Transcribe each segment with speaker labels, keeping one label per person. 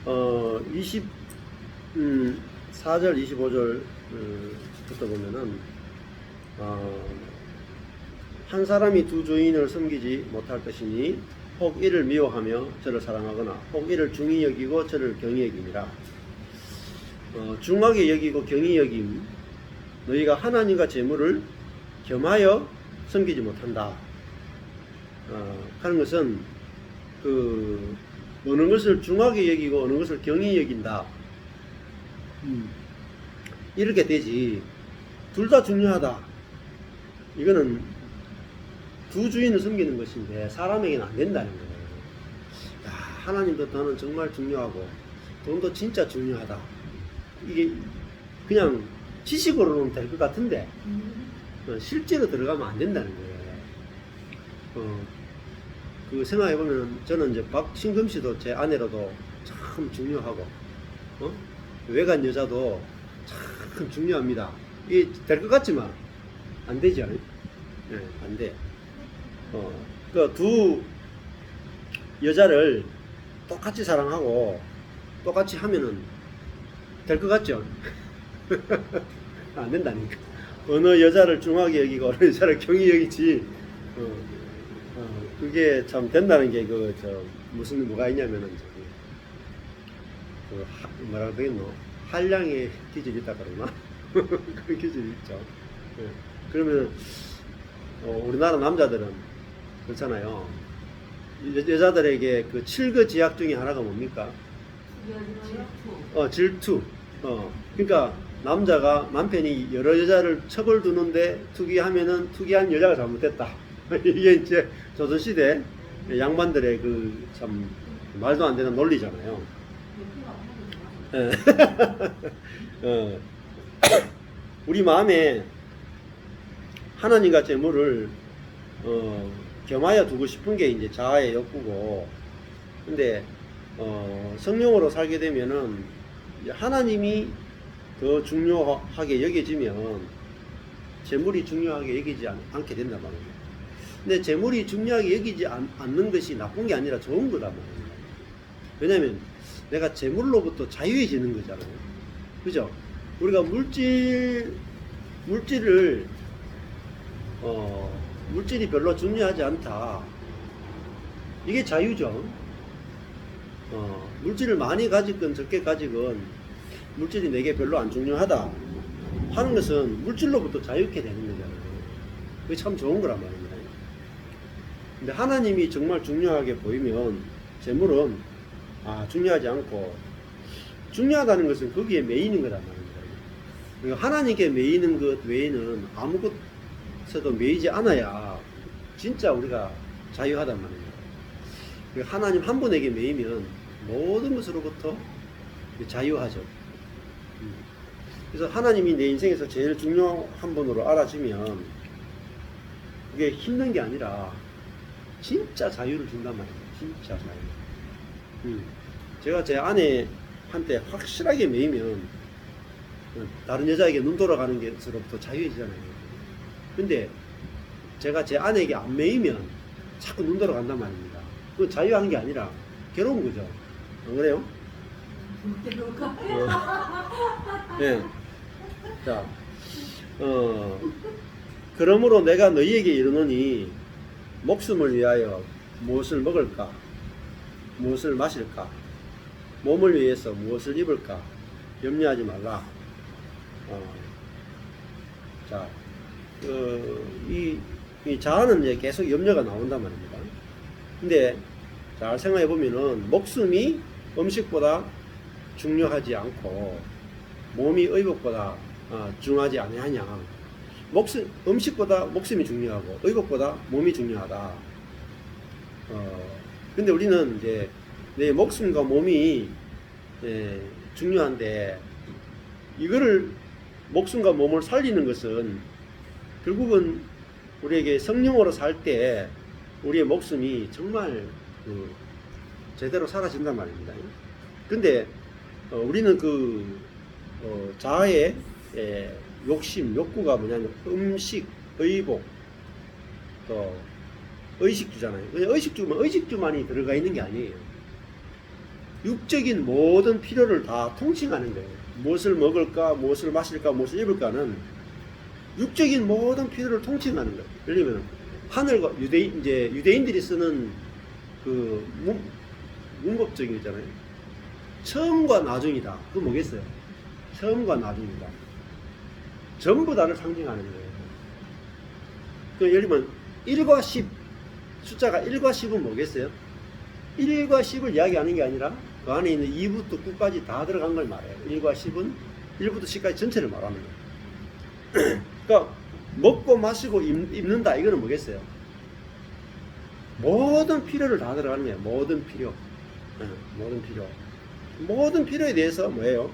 Speaker 1: 24절 25절 부터 보면은 한 사람이 두 주인을 섬기지 못할 것이니 혹 이를 미워하며 저를 사랑하거나 혹 이를 중히 여기고 저를 경히 여김이라. 중하게 여기고 경히 여김, 너희가 하나님과 재물을 겸하여 섬기지 못한다 하는 것은 어느 것을 중하게 여기고 어느 것을 경히 여긴다 이렇게 되지. 둘 다 중요하다, 이거는 두 주인을 섬기는 것인데 사람에게는 안 된다는 거예요. 야, 하나님도 더는 정말 중요하고 돈도 진짜 중요하다, 이게 그냥 지식으로는 될 것 같은데 실제로 들어가면 안 된다는 거예요. 생각해보면 저는 이제 박신금 씨도 제 아내로도 참 중요하고 외간 여자도 참 중요합니다. 이게 될 것 같지만 안 되죠. 네, 안 돼. 두 여자를 똑같이 사랑하고 똑같이 하면은 될 것 같죠? 안 된다니까. 어느 여자를 중하게 여기고 어느 여자를 경히 여기지. 그게 참 된다는 게 무슨 뭐가 있냐면은 뭐라고 되겠노? 한량의 기질이 있다 그러나? 그런 기질이 있죠. 그러면 우리나라 남자들은 그렇잖아요. 여자들에게 그 7거 지약 중에 하나가 뭡니까? 질투. 그러니까 남편이 여러 여자를 척을 두는데 투기하면은 투기한 여자가 잘못됐다. 이게 이제 조선시대 양반들의 참 말도 안 되는 논리잖아요. 우리 마음에 하나님과 재물을 겸하여 두고 싶은 게 이제 자아의 욕구고, 근데 성령으로 살게 되면은 하나님이 더 중요하게 여겨지면 재물이 중요하게 여기지 않게 된단 말이에요. 근데 재물이 중요하게 여기지 않는 것이 나쁜 게 아니라 좋은 거단 말이에요. 왜냐면 내가 재물로부터 자유해지는 거잖아요. 그죠? 우리가 물질이 별로 중요하지 않다, 이게 자유죠. 물질을 많이 가지건 적게 가지건 물질이 내게 별로 안 중요하다 하는 것은 물질로부터 자유케 되는 거잖아요. 그게 참 좋은 거란 말입니다. 근데 하나님이 정말 중요하게 보이면 재물은 중요하지 않고, 중요하다는 것은 거기에 매이는 거란 말입니다. 그러니까 하나님께 매이는 것 외에는 아무것에도 매이지 않아야 진짜 우리가 자유하단 말입니다. 그러니까 하나님 한 분에게 매이면 모든 것으로부터 자유하죠. 그래서 하나님이 내 인생에서 제일 중요한 분으로 알아지면 그게 힘든 게 아니라 진짜 자유를 준단 말이에요. 진짜 자유. 제가 제 아내한테 확실하게 매이면 다른 여자에게 눈 돌아가는 것으로부터 자유해지잖아요. 근데 제가 제 아내에게 안 매이면 자꾸 눈 돌아간단 말입니다. 그건 자유한 게 아니라 괴로운 거죠. 안 그래요? 네. 자, 그러므로 내가 너희에게 이르노니 목숨을 위하여 무엇을 먹을까, 무엇을 마실까, 몸을 위해서 무엇을 입을까 염려하지 말라. 자, 이 자아는 이제 계속 염려가 나온단 말입니다. 근데 잘 생각해 보면은 목숨이 음식보다 중요하지 않고 몸이 의복보다 중요하지 아니하냐. 음식보다 목숨이 중요하고 의복보다 몸이 중요하다. 근데 우리는 이제 내 목숨과 몸이 중요한데, 이거를 목숨과 몸을 살리는 것은 결국은 우리에게 성령으로 살 때 우리의 목숨이 정말 제대로 사라진단 말입니다. 근데 우리는 자아의 욕심, 욕구가 뭐냐면 음식, 의복, 의식주잖아요. 의식주만 의식주만이 들어가 있는 게 아니에요. 육적인 모든 필요를 다 통칭하는 거예요. 무엇을 먹을까, 무엇을 마실까, 무엇을 입을까는 육적인 모든 필요를 통칭하는 거예요. 예를 들면 하늘과 이제 유대인들이 쓰는 그 문법적인 거 있잖아요. 처음과 나중이다. 그거 뭐겠어요? 처음과 나중이다. 전부 다를 상징하는 거예요. 그 예를 들면 1과 10 숫자가 1과 10은 뭐겠어요? 1과 10을 이야기하는 게 아니라 그 안에 있는 2부터 9까지 다 들어간 걸 말해요. 1과 10은 1부터 10까지 전체를 말하는 거예요. 그러니까 먹고 마시고 입는다 이거는 뭐겠어요? 모든 필요를 다 들어가는 거예요. 모든 필요. 모든 필요. 모든 필요에 대해서 뭐예요?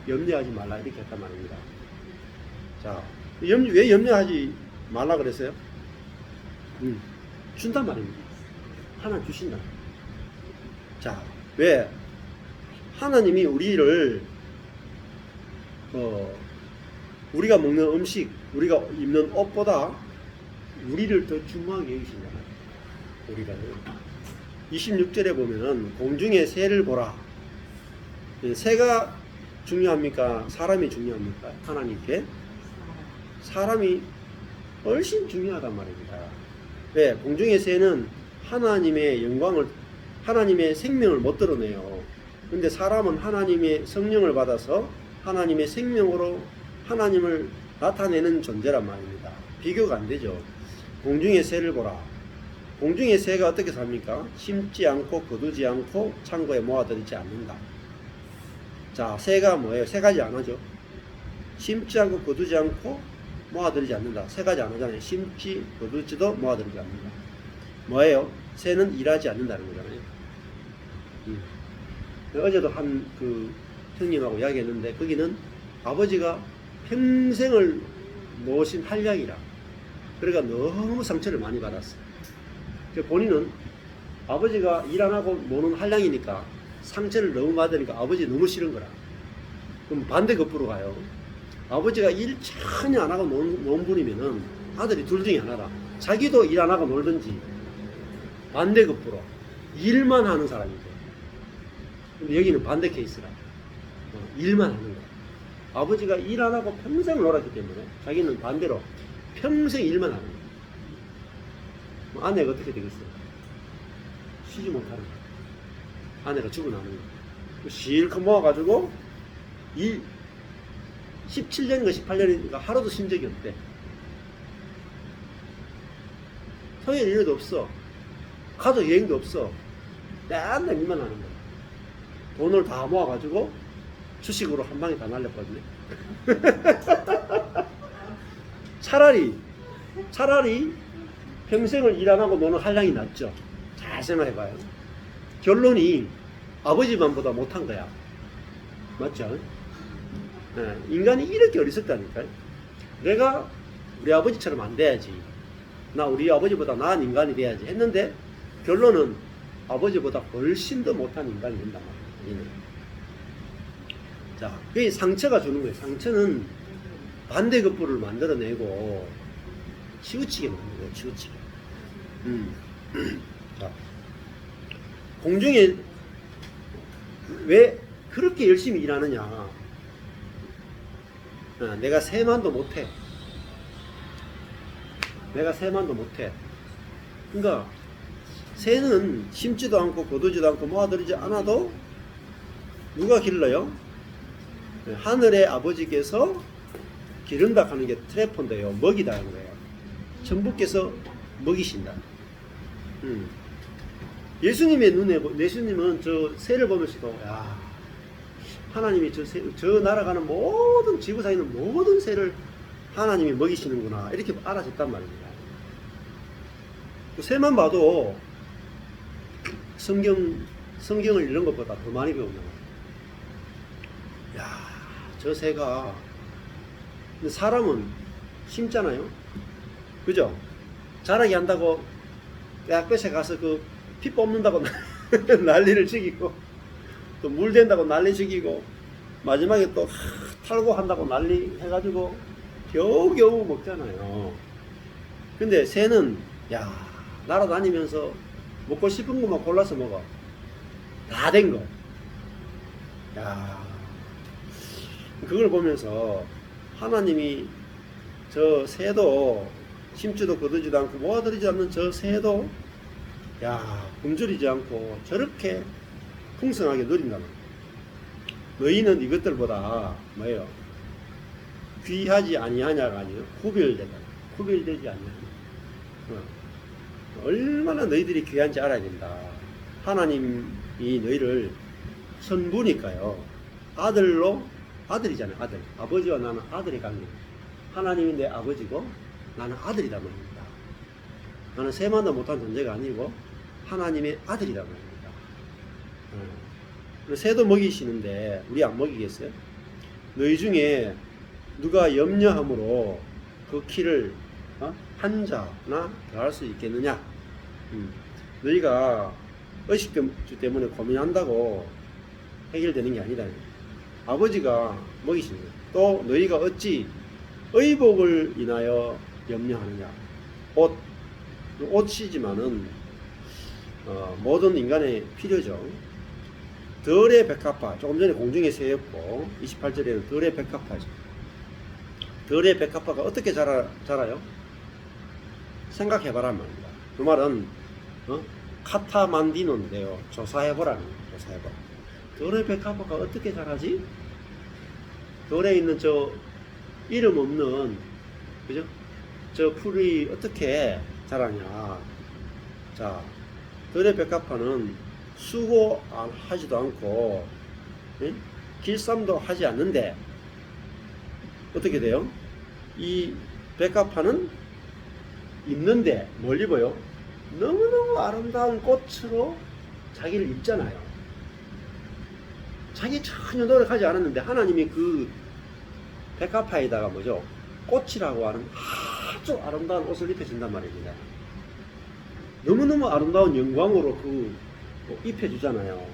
Speaker 1: 염려하지 말라 이렇게 했단 말입니다. 자, 왜 염려하지 말라 그랬어요? 준단 말입니다. 하나 주신다. 자, 왜? 하나님이 우리를 우리가 먹는 음식, 우리가 입는 옷보다 우리를 더 중요하게 여기시잖아요. 우리를 26절에 보면은 공중의 새를 보라. 새가 중요합니까? 사람이 중요합니까? 하나님께 사람이 훨씬 중요하단 말입니다. 왜? 공중의 새는 하나님의 영광을, 하나님의 생명을 못 드러내요. 근데 사람은 하나님의 성령을 받아서 하나님의 생명으로 하나님을 나타내는 존재란 말입니다. 비교가 안 되죠. 공중의 새를 보라. 공중의 새가 어떻게 삽니까? 심지 않고 거두지 않고 창고에 모아들이지 않는다. 자, 새가 뭐예요? 세 가지 안 하죠. 심지 않고 거두지 않고 모아들이지 않는다. 세 가지 안 하잖아요. 심지 거두지도 모아들이지 않는다. 뭐예요? 새는 일하지 않는다는 거잖아요. 어제도 한 그 형님하고 이야기했는데 거기는 아버지가 평생을 놓으신 한량이라 그러니까 너무 상처를 많이 받았어. 본인은 아버지가 일 안 하고 노는 한량이니까 상처를 너무 받으니까 아버지 너무 싫은 거라. 그럼 반대급부로 가요. 아버지가 일 전혀 안 하고 노는 분이면은 아들이 둘 중에 하나다. 자기도 일 안 하고 놀든지 반대급부로 일만 하는 사람이죠. 근데 여기는 반대 케이스라. 일만 하는 거야. 아버지가 일 안 하고 평생 놀았기 때문에 자기는 반대로 평생 일만 하는 거야. 아내가 어떻게 되겠어요? 쉬지 못하는 거야. 아내가 죽어나는 거야. 실컷 모아가지고 17년인가 18년인가 하루도 쉰 적이 없대. 토요일 일도 없어. 가족 여행도 없어. 맨날 일만 하는 거야. 돈을 다 모아가지고 주식으로 한 방에 다 날렸거든요. 차라리 평생을 일 안 하고 노는 한량이 낫죠. 잘 생각해봐요. 결론이 아버지만보다 못한 거야. 맞죠? 네, 인간이 이렇게 어리석다니까요. 내가 우리 아버지처럼 안 돼야지. 나 우리 아버지보다 나은 인간이 돼야지 했는데 결론은 아버지보다 훨씬 더 못한 인간이 된단 말이에요. 자, 그게 상처가 주는 거예요. 상처는 반대급부를 만들어내고 치우치게 만들어요. 치우치게. 자, 공중에 왜 그렇게 열심히 일하느냐? 내가 세만도 못해. 내가 세만도 못해. 그러니까 새는 심지도 않고 거두지도 않고 모아들이지 않아도 누가 길러요? 하늘의 아버지께서 기른다 하는 게 트레폰데요. 먹이다 하는 거예요. 천부께서 먹이신다. 예수님의 눈에, 예수님은 저 새를 보면서도, 야, 하나님이 저 날아가는 모든 지구상에 있는 모든 새를 하나님이 먹이시는구나. 이렇게 알아졌단 말입니다. 그 새만 봐도 성경을 이런 것보다 더 많이 배운다. 야, 저 새가, 근데 사람은 심잖아요. 그죠? 자라게 한다고 약볕에 가서 그 피 뽑는다고 난리를 죽이고 또 물 된다고 난리 죽이고 마지막에 또 탈고 한다고 난리 해가지고 겨우겨우 먹잖아요. 근데 새는 야, 날아다니면서 먹고 싶은 것만 골라서 먹어. 다 된 거. 야, 그걸 보면서 하나님이 저 새도 심지도 거두지도 않고 모아들이지 않는 저 새도 야, 굶주리지 않고 저렇게 풍성하게 누린다. 너희는 이것들보다 뭐예요? 귀하지 아니하냐가 아니에요. 구별되지 아니하냐. 얼마나 너희들이 귀한지 알아야 된다. 하나님이 너희를 선부니까요. 아들이잖아요. 아들. 아버지와 나는 아들의 관계. 하나님이 내 아버지고 나는 아들이다 말입니다. 나는 세만도 못한 존재가 아니고 하나님의 아들이다 말입니다. 새도 먹이시는데 우리 안 먹이겠어요? 너희 중에 누가 염려함으로 그 키를 한 자나 더할 수 있겠느냐? 너희가 의식주 때문에 고민한다고 해결되는 게 아니다. 아버지가 먹이시는 거예요. 또 너희가 어찌 의복을 인하여 염려하느냐? 옷이지만은 모든 인간의 필요죠. 덜의 백합화, 조금 전에 공중의 새였고 28절에는 덜의 백합화죠. 덜의 백합화가 어떻게 자라요? 생각해봐란 말입니다. 그 말은 카타만디노인데요. 조사해보라는 거예요. 조사해보라. 덜의 백합화가 어떻게 자라지? 덜에 있는 저 이름 없는 그죠? 저 풀이 어떻게 자라냐? 자, 덜의 백합화는 수고하지도 않고 길쌈도 하지 않는데 어떻게 돼요? 이 백합화는 입는데 뭘 입어요? 너무너무 아름다운 꽃으로 자기를 입잖아요. 자기 전혀 노력하지 않았는데 하나님이 그 백합화에다가 뭐죠? 꽃이라고 하는 아주 아름다운 옷을 입혀준단 말입니다. 너무너무 아름다운 영광으로 그 입혀주잖아요.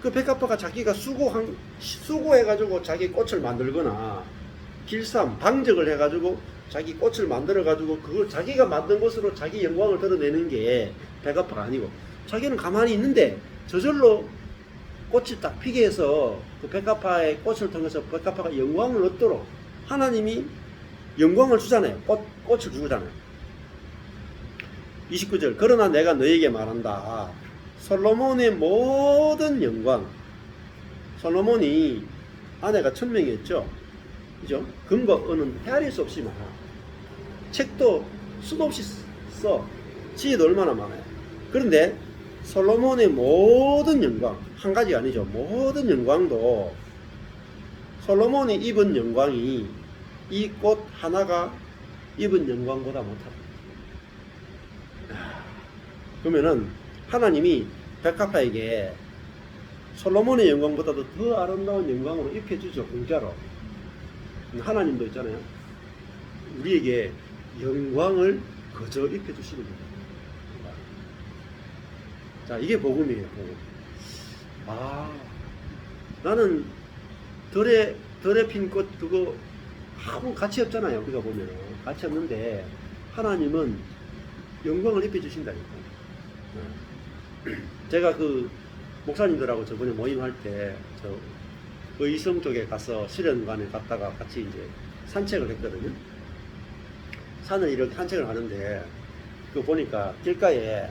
Speaker 1: 그 백합화가 자기가 수고해가지고 자기 꽃을 만들거나 길쌈, 방적을 해가지고 자기 꽃을 만들어가지고 그걸 자기가 만든 것으로 자기 영광을 드러내는 게 백합화가 아니고 자기는 가만히 있는데 저절로 꽃이 딱 피게 해서 그 백합화의 꽃을 통해서 백합화가 영광을 얻도록 하나님이 영광을 주잖아요. 꽃을 주잖아요. 29절 그러나 내가 너에게 말한다. 솔로몬의 모든 영광. 솔로몬이 아내가 1000명이었죠. 그죠? 금과 은은 헤아릴 수 없이 많아. 책도 수도 없이 써. 지혜도 얼마나 많아요. 그런데 솔로몬의 모든 영광, 한 가지가 아니죠. 모든 영광도 솔로몬이 입은 영광이 이 꽃 하나가 입은 영광보다 못하다. 그러면은 하나님이 백합화에게 솔로몬의 영광보다도 더 아름다운 영광으로 입혀주죠. 공짜로. 하나님도 있잖아요. 우리에게 영광을 거저 입혀주시는 겁니다. 자, 이게 복음이에요. 복음. 나는 덜에 핀 꽃 그거 아무 가치 없잖아요. 우리가 보면 가치 없는데 하나님은 영광을 입혀주신다니까. 제가 그 목사님들하고 저번에 모임할 때 저 의성 쪽에 가서 수련관에 갔다가 같이 이제 산책을 했거든요. 산을 이렇게 산책을 하는데 그 보니까 길가에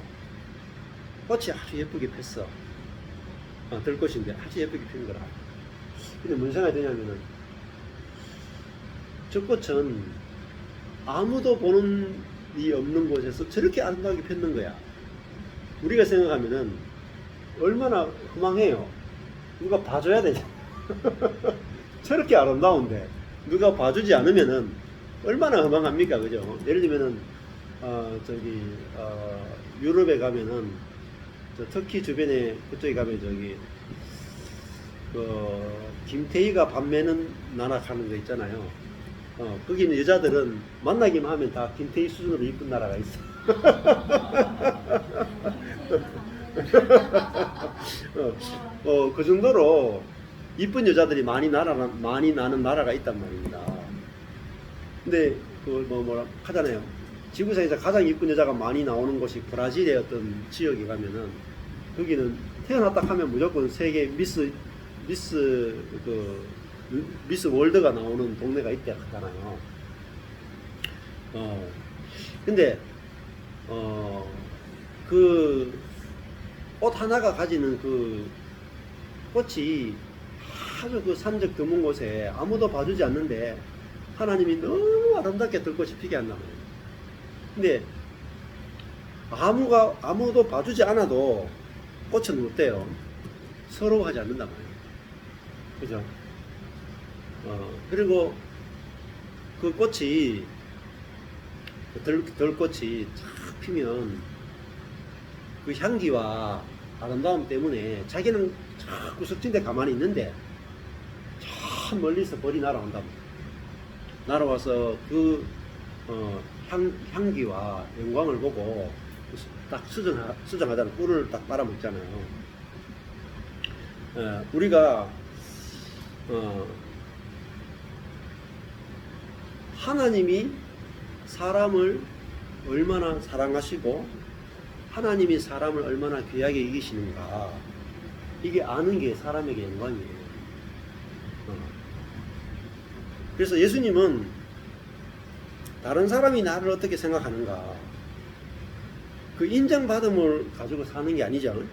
Speaker 1: 꽃이 아주 예쁘게 폈어. 들꽃인데 아주 예쁘게 핀 거라. 근데 뭔 생각이 드냐면은 저 꽃은 아무도 보는 이 없는 곳에서 저렇게 아름다우게 폈는 거야. 우리가 생각하면은 얼마나 허망해요. 누가 봐줘야 되냐. 저렇게 아름다운데 누가 봐주지 않으면은 얼마나 허망합니까, 그죠? 예를 들면은 유럽에 가면은 저 터키 주변에 그쪽에 가면 저기 김태희가 밥 매는 나라 가는 거 있잖아요. 거기 있는 여자들은 만나기만 하면 다 김태희 수준으로 이쁜 나라가 있어. 그 정도로 이쁜 여자들이 많이 나는 나라가 있단 말입니다. 근데 뭐라 하잖아요. 지구상에서 가장 이쁜 여자가 많이 나오는 곳이 브라질의 어떤 지역에 가면은 거기는 태어났다 하면 무조건 세계 미스 미스 월드가 나오는 동네가 있대 하잖아요. 근데 그 꽃 하나가 가지는 그 꽃이 아주 그 산적 드문 곳에 아무도 봐주지 않는데 하나님이 너무 아름답게 들꽃이 피게 한단 말이에요. 근데 아무도 봐주지 않아도 꽃은 어때요? 서러워하지 않는단 말이에요. 그죠? 그리고 그 꽃이, 들꽃이 쫙 피면 그 향기와 아름다움 때문에 자기는 자꾸 석진대 가만히 있는데 저 멀리서 벌이 날아온다. 날아와서 그 향기와 영광을 보고 딱 수정하자는 꿀을 딱 빨아먹잖아요. 우리가 하나님이 사람을 얼마나 사랑하시고 하나님이 사람을 얼마나 귀하게 이기시는가, 이게 아는 게 사람에게 영광이에요. 그래서 예수님은 다른 사람이 나를 어떻게 생각하는가, 그 인정받음을 가지고 사는 게 아니죠.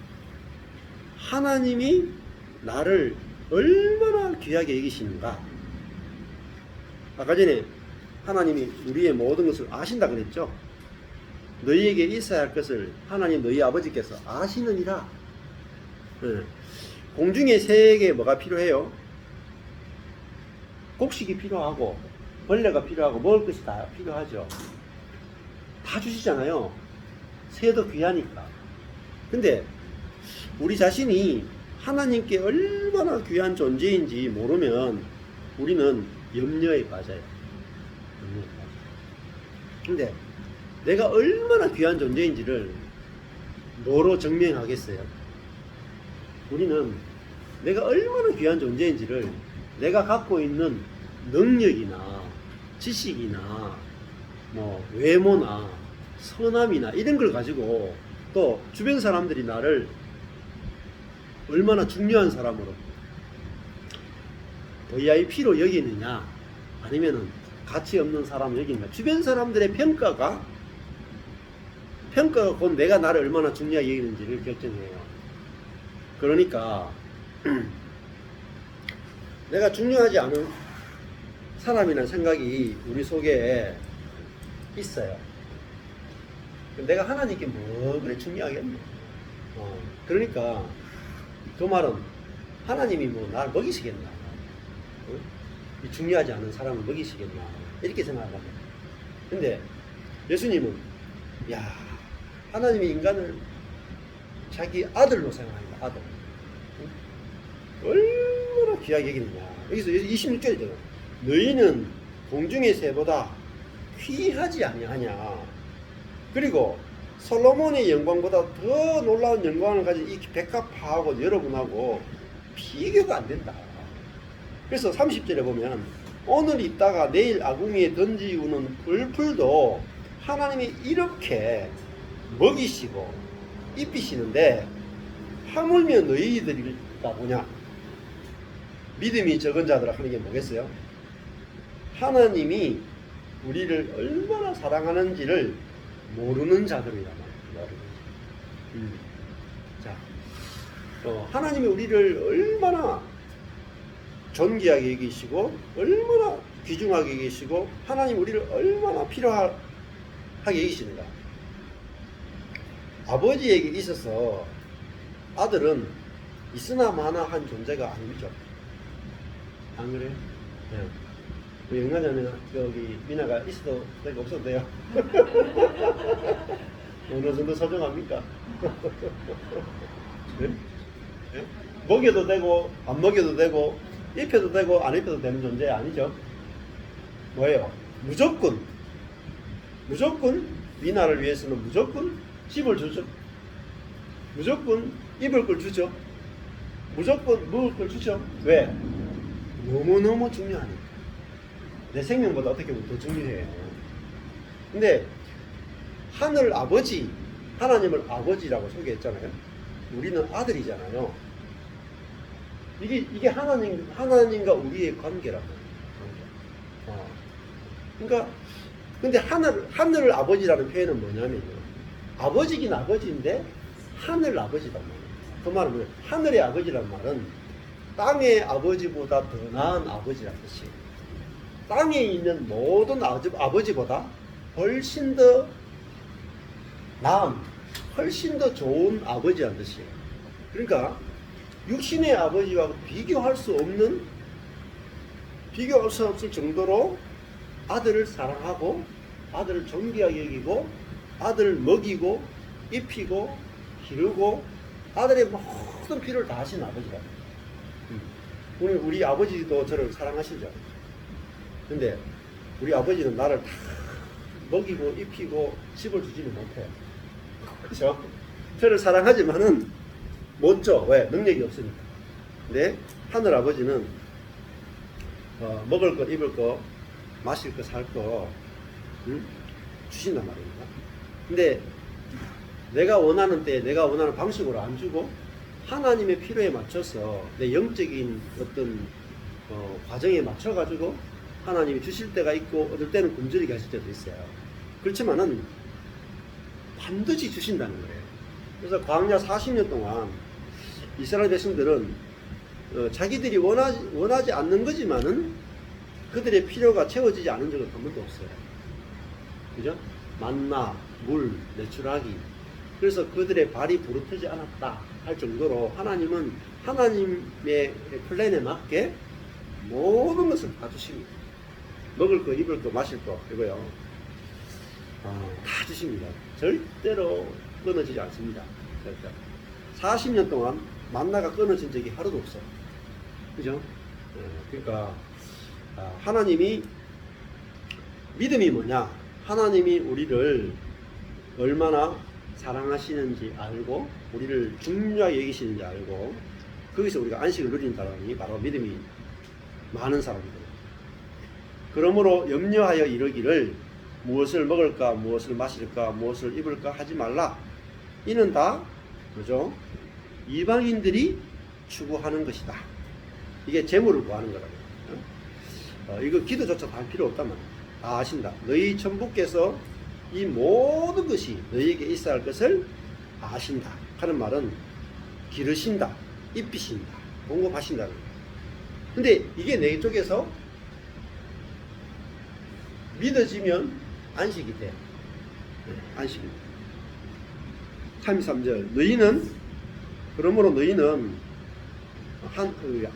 Speaker 1: 하나님이 나를 얼마나 귀하게 여기시는가. 아까 전에 하나님이 우리의 모든 것을 아신다 그랬죠. 너희에게 있어야 할 것을 하나님 너희 아버지께서 아시느니라. 공중의 새에게 뭐가 필요해요? 곡식이 필요하고 벌레가 필요하고 먹을 것이 다 필요하죠. 다 주시잖아요. 새도 귀하니까. 근데 우리 자신이 하나님께 얼마나 귀한 존재인지 모르면 우리는 염려에 빠져요. 근데 내가 얼마나 귀한 존재인지를 뭐로 증명하겠어요? 우리는 내가 얼마나 귀한 존재인지를 내가 갖고 있는 능력이나 지식이나 뭐 외모나 선함이나 이런 걸 가지고, 또 주변 사람들이 나를 얼마나 중요한 사람으로 VIP로 여기느냐 아니면은 가치 없는 사람을 여기느냐, 주변 사람들의 평가가 곧 내가 나를 얼마나 중요하게 여기는지를 결정해요. 그러니까 내가 중요하지 않은 사람이라는 생각이 우리 속에 있어요. 내가 하나님께 뭐 그래 중요하겠노? 그러니까 그 말은 하나님이 뭐 나를 먹이시겠나? 이 중요하지 않은 사람을 먹이시겠나? 이렇게 생각하거든. 근데 예수님은 하나님이 인간을 자기 아들로 생각합니다. 아들. 얼마나 귀하게 여기느냐. 여기서 26절이잖아. 너희는 공중의 새보다 귀하지 아니하냐. 그리고 솔로몬의 영광보다 더 놀라운 영광을 가진 이 백합화하고 여러분하고 비교가 안 된다. 그래서 30절에 보면 오늘 있다가 내일 아궁이에 던지우는 불풀도 하나님이 이렇게 먹이시고 입히시는데 하물며 너희들이다 보냐. 믿음이 적은 자들아 하는 게 뭐겠어요? 하나님이 우리를 얼마나 사랑하는지를 모르는 자들이란 말이에요. 자, 하나님이 우리를 얼마나 존귀하게 여기시고 얼마나 귀중하게 여기시고 하나님 우리를 얼마나 필요하게 여기시는가. 아버지에게 있어서 아들은 있으나 마나 한 존재가 아니죠. 안 그래요? 네. 우리 영가자는 여기 미나가 있어도 되고 없어도 돼요. 어느 정도 소중합니까? 네? 네? 먹여도 되고 안 먹여도 되고 입혀도 되고 안 입혀도 되는 존재 아니죠? 뭐예요? 무조건 미나를 위해서는 무조건 집을 주죠. 무조건 입을 걸 주죠. 무조건 먹을 걸 주죠. 왜? 너무너무 중요하니까. 내 생명보다 어떻게 보면 더 중요해요. 근데 하늘 아버지, 하나님을 아버지라고 소개했잖아요. 우리는 아들이잖아요. 이게 하나님과 우리의 관계란 말이에요. 그러니까 근데 하늘 아버지라는 표현은 뭐냐면요. 아버지긴 아버지인데 하늘 아버지란 말이에요. 그 말은 뭐예요? 하늘의 아버지란 말은 땅의 아버지보다 더 나은 아버지라는 뜻이에요. 땅에 있는 모든 아버지보다 훨씬 더 나은, 훨씬 더 좋은 아버지라는 뜻이에요. 그러니까 육신의 아버지와 비교할 수 없을 정도로 아들을 사랑하고 아들을 존귀하게 여기고 아들을 먹이고 입히고 기르고 아들의 모든 필요를 다 하신 아버지다. 우리 아버지도 저를 사랑하시죠. 근데 우리 아버지는 나를 다 먹이고 입히고 집을 주지는 못해요. 그렇죠? 저를 사랑하지만은 못 줘. 왜? 능력이 없으니까. 근데 하늘 아버지는 먹을 거, 입을 거, 마실 거, 살 거 주신단 말입니다. 근데 내가 원하는 때 내가 원하는 방식으로 안 주고 하나님의 필요에 맞춰서 내 영적인 어떤 과정에 맞춰 가지고 하나님이 주실 때가 있고 어떨 때는 굶주리게 하실 때도 있어요. 그렇지만은 반드시 주신다는 거예요. 그래서 광야 40년 동안 이스라엘 백성들은 자기들이 원하지 않는 거지만은 그들의 필요가 채워지지 않은 적은 한 번도 없어요. 그죠? 만나, 물, 내추라기. 그래서 그들의 발이 부르트지 않았다 할 정도로 하나님은 하나님의 플랜에 맞게 모든 것을 다 주십니다. 먹을 거, 입을 거, 마실 거, 이거요. 다 주십니다. 절대로 끊어지지 않습니다. 절대. 40년 동안 만나가 끊어진 적이 하루도 없어요. 그죠? 그러니까 하나님이 믿음이 뭐냐? 하나님이 우리를 얼마나 사랑하시는지 알고 우리를 중요하게 여기시는지 알고 거기서 우리가 안식을 누리는 사람이 바로 믿음이 많은 사람이거든요. 그러므로 염려하여 이르기를 무엇을 먹을까, 무엇을 마실까, 무엇을 입을까 하지 말라. 이는 다 그죠? 이방인들이 추구하는 것이다. 이게 재물을 구하는 거라고요. 이거 기도조차 다 할 필요 없단 말이에요. 다 아신다. 너희 천부께서 이 모든 것이 너희에게 있어야 할 것을 아신다 하는 말은 기르신다, 입히신다, 공급하신다는 거예요. 근데 이게 내 쪽에서 믿어지면 안식이 돼. 안식이 돼. 33절 그러므로 너희는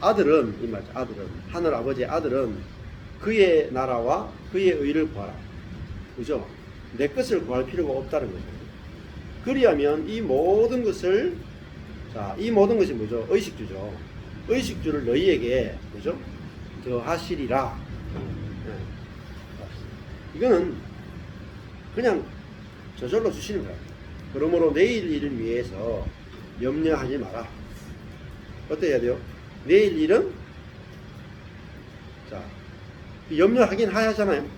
Speaker 1: 아들은 이 말이죠. 아들은 하늘 아버지의 아들은 그의 나라와 그의 의를 구하라. 그죠? 내 것을 구할 필요가 없다는 거죠. 그리하면 이 모든 것을 이 모든 것이 뭐죠? 의식주죠. 의식주를 너희에게 그죠? 더 하시리라. 이거는 그냥 저절로 주시는 거예요. 그러므로 내일 일을 위해서 염려하지 마라. 어떻게 해야 돼요? 내일 일은 염려하긴 하잖아요.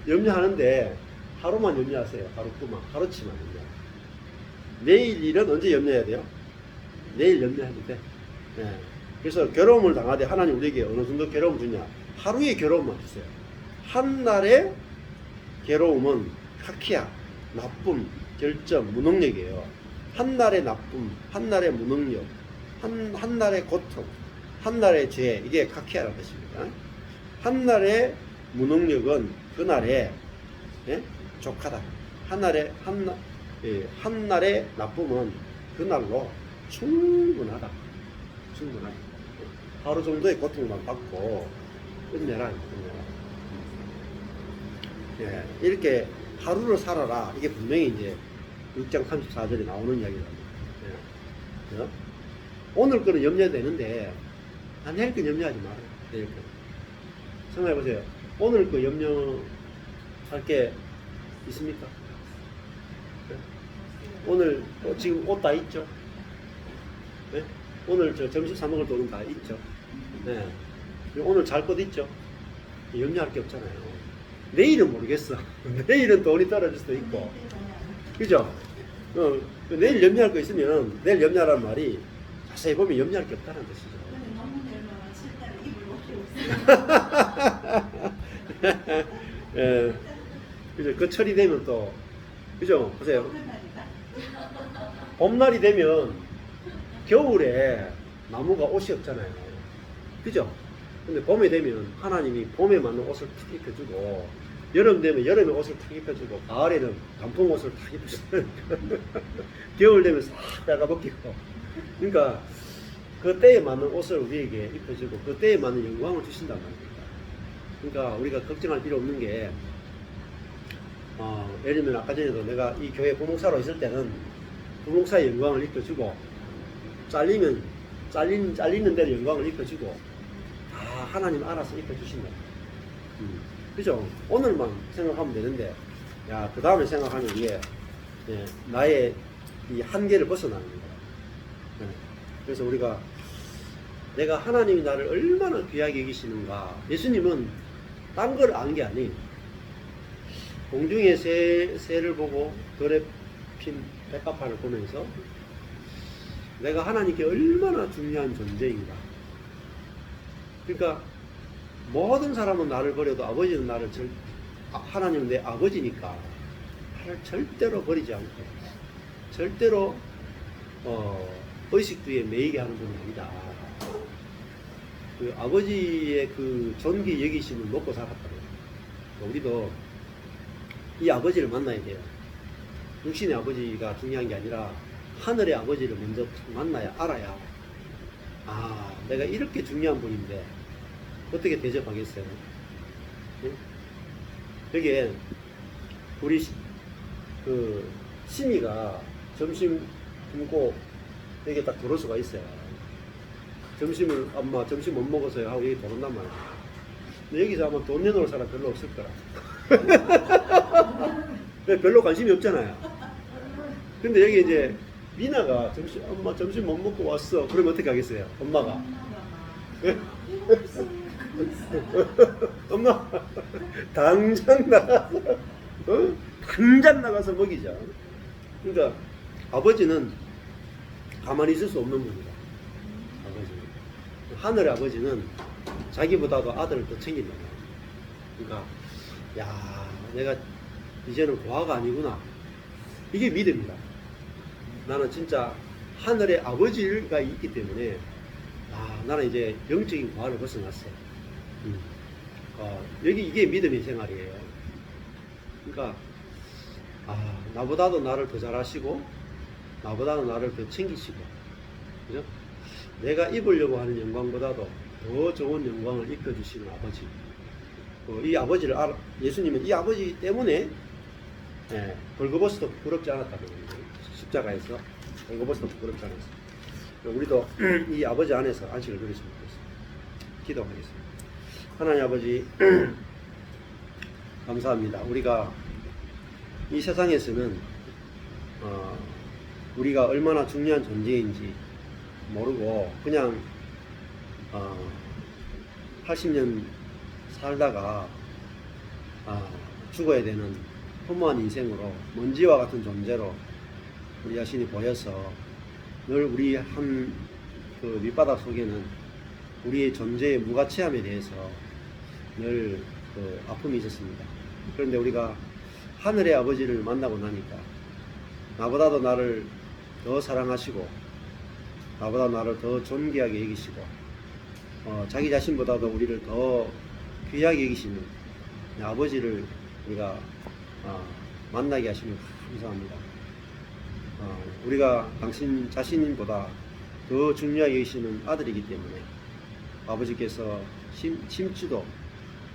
Speaker 1: 염려하는데 하루만 염려하세요. 하루치만 염려. 내일 일은 언제 염려해야 돼요? 내일 염려해도 돼. 네. 그래서 괴로움을 당하되 하나님 우리에게 어느 정도 괴로움을 주냐? 하루의 괴로움만 주세요. 한 날의 괴로움은 카키야, 나쁨, 결점, 무능력이에요. 한 날의 나쁨, 한 날의 무능력, 한 날의 고통, 한 날의 죄, 이게 카키야라는 뜻입니다. 한 날의 무능력은 그날의 족하다. 한 날의 나쁨은 그날로 충분하다. 하루 정도의 고통만 받고 끝내라. 이렇게 하루를 살아라. 이게 분명히 이제 6장 34절에 나오는 이야기입니다. 오늘 거는 염려되는데 내일 거 염려하지 마라. 내일 거. 생각해보세요. 오늘 거 염려할 게 있습니까? 오늘 지금 옷 다 있죠? 네? 오늘 점심 사 먹을 돈은 다 있죠? 네. 오늘 잘 것 있죠? 염려할 게 없잖아요. 내일은 모르겠어. 내일은 돈이 떨어질 수도 있고. 그죠? 내일 염려할 거 있으면 내일 염려하라는 말이 자세히 보면 염려할 게 없다는 뜻이죠.
Speaker 2: 근데 너무 내려면 실제로 입을 옷이 없어요.
Speaker 1: 예, 그죠? 그 철이 되면 또, 그죠? 보세요. 봄날이 되면 겨울에 나무가 옷이 없잖아요. 그죠? 근데 봄에 되면 하나님이 봄에 맞는 옷을 탁 입혀주고, 여름 되면 여름에 옷을 탁 입혀주고, 가을에는 단풍 옷을 탁 입혀주고, 겨울 되면 싹 빨가벗기고. 그러니까 그 때에 맞는 옷을 우리에게 입혀주고, 그 때에 맞는 영광을 주신단 말입니다. 그러니까 우리가 걱정할 필요 없는 게, 예를 들면 아까 전에도 내가 이 교회 부목사로 있을 때는 부목사의 영광을 입혀주고, 잘리는 대로 영광을 입혀주고, 다 하나님 알아서 입혀주신다. 그죠? 오늘만 생각하면 되는데, 야, 그 다음에 생각하면 이게, 예, 나의 이 한계를 벗어나는 거야. 예, 그래서 우리가 내가 하나님이 나를 얼마나 귀하게 여기시는가. 예수님은 딴 걸 안 게 아니. 공중의 새를 보고 들에 핀 백합화를 보면서 내가 하나님께 얼마나 중요한 존재인가. 그러니까 모든 사람은 나를 버려도 아버지는 나를 하나님은 내 아버지니까 나를 절대로 버리지 않고 절대로 의식주의에 매이게 하는 분이 아니다. 그 아버지의 그 존귀 여기심을 놓고 살았다고요. 우리도 이 아버지를 만나야 돼요. 육신의 아버지가 중요한 게 아니라 하늘의 아버지를 먼저 만나야 알아야, 아, 내가 이렇게 중요한 분인데 어떻게 대접하겠어요? 응? 여기에 우리 그 신이가 점심 굶고 여기 딱 들어올 수가 있어요. 점심을 엄마 점심 못 먹어서요 하고 여기 들어온단 말이에요. 근데 여기서 아마 돈 내놓을 사람 별로 없을 거라. 별로 관심이 없잖아요. 근데 여기 이제 미나가 엄마 점심 못 먹고 왔어. 그러면 어떻게 하겠어요? 엄마가. 엄마 당장 나가서 당장 나가서 먹이자. 그러니까 아버지는 가만히 있을 수 없는 분이다. 아버지는 하늘의 아버지는 자기보다도 아들을 더 챙긴다. 그러니까 야, 내가 이제는 고아가 아니구나. 이게 믿음이다. 나는 진짜 하늘의 아버지가 있기 때문에, 아, 나는 이제 영적인 고아를 벗어났어. 이게 믿음의 생활이에요. 그러니까, 아, 나보다도 나를 더 잘하시고, 나보다도 나를 더 챙기시고, 그죠? 내가 입으려고 하는 영광보다도 더 좋은 영광을 입혀주시는 아버지. 이 아버지를 예수님은 이 아버지 때문에 벌거벗어도 부끄럽지 않았다는 거예요. 십자가에서 벌거벗어도 부끄럽지 않았어요. 우리도 이 아버지 안에서 안식을 누렸으면 좋겠습니다. 기도하겠습니다. 하나님 아버지 감사합니다. 우리가 이 세상에서는 우리가 얼마나 중요한 존재인지 모르고 그냥 80년 살다가 죽어야 되는 허무한 인생으로 먼지와 같은 존재로 우리 자신이 보여서 늘 우리 한 그 밑바닥 속에는 우리의 존재의 무가치함에 대해서 늘 그 아픔이 있었습니다. 그런데 우리가 하늘의 아버지를 만나고 나니까 나보다도 나를 더 사랑하시고 나보다 나를 더 존귀하게 여기시고 자기 자신보다도 우리를 더 귀하게 여기시는 아버지를 우리가 만나게 하시면 감사합니다. 우리가 당신 자신보다 더 중요하게 여기시는 아들이기 때문에 아버지께서 심지도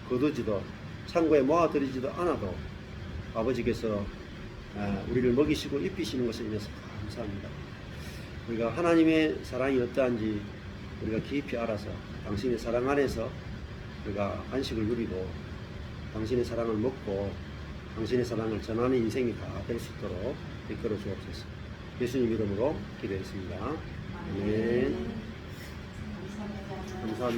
Speaker 1: 거두지도 창고에 모아들이지도 않아도 아버지께서 우리를 먹이시고 입히시는 것을 인해서 감사합니다. 우리가 하나님의 사랑이 어떠한지 우리가 깊이 알아서 당신의 사랑 안에서 우리가 안식을 누리고 당신의 사랑을 먹고 당신의 사랑을 전하는 인생이 다 될 수 있도록 이끌어 주옵소서. 예수님 이름으로 기도했습니다. 아멘. 감사합니다.